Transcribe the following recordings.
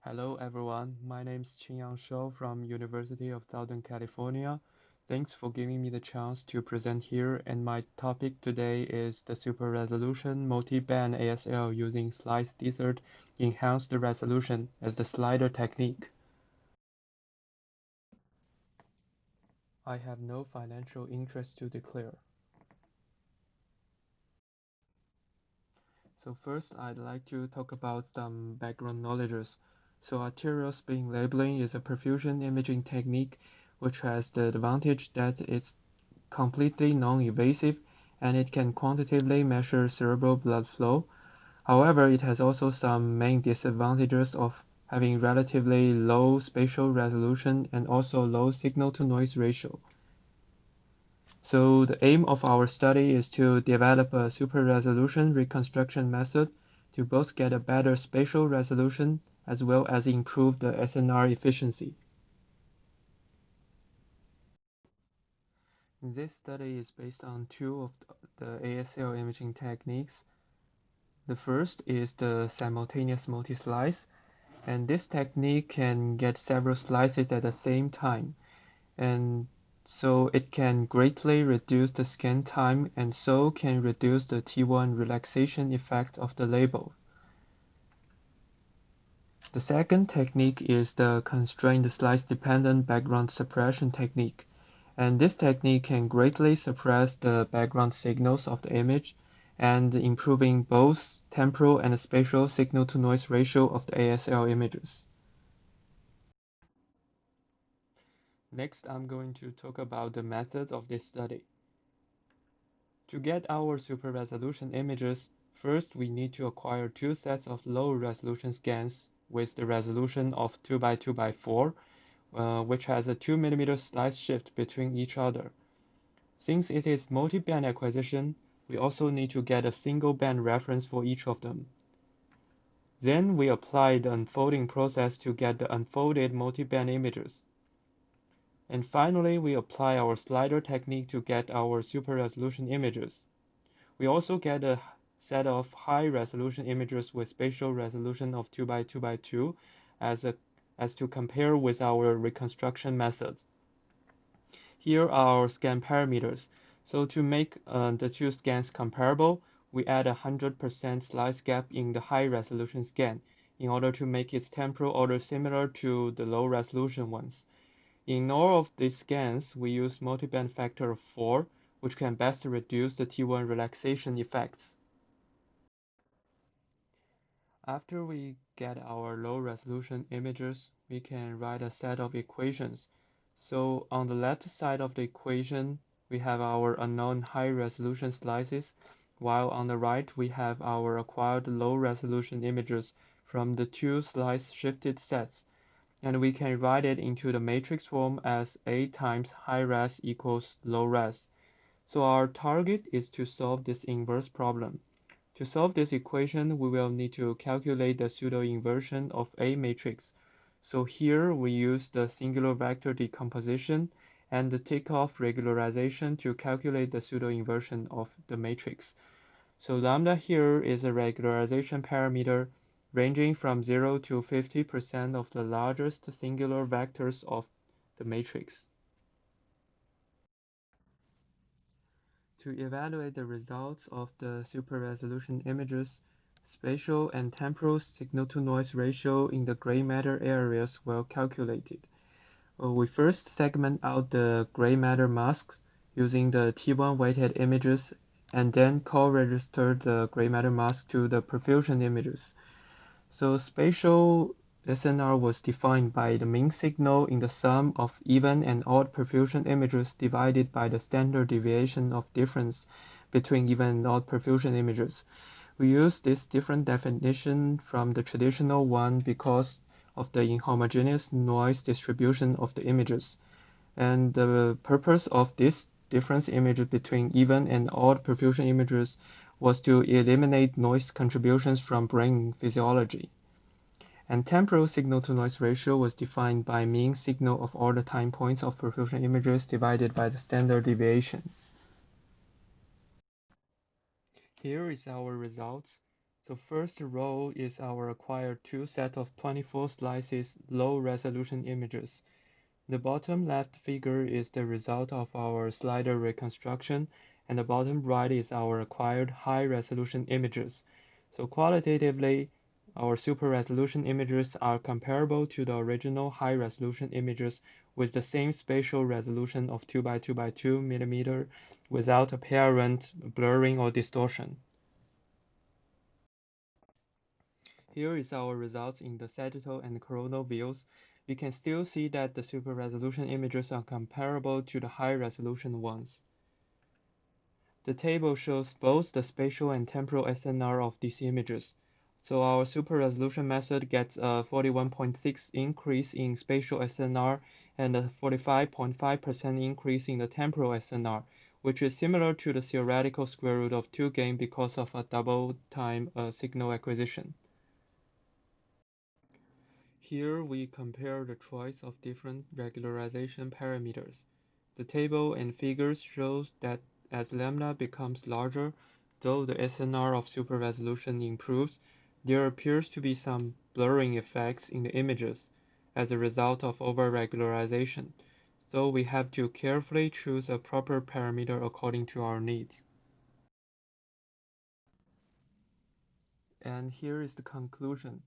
Hello everyone, my name is Qinyang Shou from University of Southern California. Thanks for giving me the chance to present here, and my topic today is the super resolution multi-band ASL using gSLIDER enhanced resolution as the slider technique. I have no financial interest to declare. So first, I'd like to talk about some background knowledges. So arterial spin labeling is a perfusion imaging technique which has the advantage that it's completely non-invasive and it can quantitatively measure cerebral blood flow. However, it has also some main disadvantages of having relatively low spatial resolution and also low signal-to-noise ratio. So the aim of our study is to develop a super resolution reconstruction method to both get a better spatial resolution as well as improve the SNR efficiency. This study is based on two of the ASL imaging techniques. The first is the simultaneous multi-slice, and this technique can get several slices at the same time, and so it can greatly reduce the scan time and so can reduce the T1 relaxation effect of the label. The second technique is the constrained slice-dependent background suppression technique, and this technique can greatly suppress the background signals of the image and improving both temporal and spatial signal-to-noise ratio of the ASL images. Next, I'm going to talk about the methods of this study. To get our super resolution images, first we need to acquire two sets of low resolution scans with the resolution of 2 by 2 by 4, which has a 2 mm slice shift between each other. Since it is multi-band acquisition, we also need to get a single band reference for each of them. Then we apply the unfolding process to get the unfolded multi-band images. And finally, we apply our slider technique to get our super resolution images. We also get a set of high resolution images with spatial resolution of 2 by 2 by 2 as to compare with our reconstruction methods. Here are our scan parameters. So to make the two scans comparable, we add 100% slice gap in the high resolution scan in order to make its temporal order similar to the low resolution ones. In all of these scans, we use multiband factor of 4, which can best reduce the T1 relaxation effects. After we get our low resolution images, we can write a set of equations. So on the left side of the equation, we have our unknown high resolution slices, while on the right we have our acquired low resolution images from the two slice shifted sets. And we can write it into the matrix form as A times high res equals low res. So our target is to solve this inverse problem. To solve this equation, we will need to calculate the pseudo-inversion of A matrix. So here we use the singular vector decomposition and the takeoff regularization to calculate the pseudo-inversion of the matrix. So lambda here is a regularization parameter ranging from 0 to 50% of the largest singular vectors of the matrix. To evaluate the results of the super resolution images, spatial and temporal signal-to-noise ratio in the gray matter areas were calculated. We first segment out the gray matter masks using the T1 weighted images and then co-register the gray matter mask to the perfusion images. So spatial SNR was defined by the mean signal in the sum of even and odd perfusion images divided by the standard deviation of difference between even and odd perfusion images. We use this different definition from the traditional one because of the inhomogeneous noise distribution of the images. And the purpose of this difference image between even and odd perfusion images was to eliminate noise contributions from brain physiology. And temporal signal-to-noise ratio was defined by mean signal of all the time points of perfusion images divided by the standard deviation. Here is our results. So first row is our acquired two set of 24 slices low resolution images. The bottom left figure is the result of our slider reconstruction, and the bottom right is our acquired high-resolution images. So qualitatively, our super resolution images are comparable to the original high-resolution images with the same spatial resolution of 2 by 2 by 2 mm without apparent blurring or distortion. Here is our results in the sagittal and coronal views. We can still see that the super resolution images are comparable to the high resolution ones. The table shows both the spatial and temporal SNR of these images. So our super resolution method gets a 41.6 increase in spatial SNR and a 45.5% increase in the temporal SNR, which is similar to the theoretical square root of 2 gain because of a double time signal acquisition. Here we compare the choice of different regularization parameters. The table and figures shows that as lambda becomes larger, though the SNR of super resolution improves, there appears to be some blurring effects in the images as a result of over-regularization, so we have to carefully choose a proper parameter according to our needs. And here is the conclusion.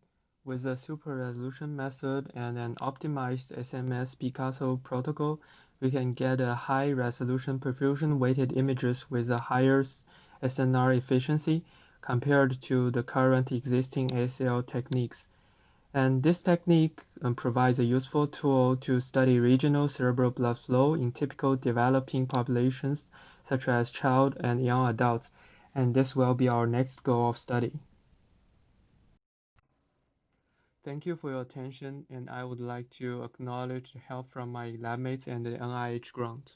With a super resolution method and an optimized SMS Picasso protocol, we can get a high resolution perfusion weighted images with a higher SNR efficiency compared to the current existing ASL techniques. And this technique provides a useful tool to study regional cerebral blood flow in typical developing populations such as child and young adults, and this will be our next goal of study. Thank you for your attention, and I would like to acknowledge the help from my lab mates and the NIH grant.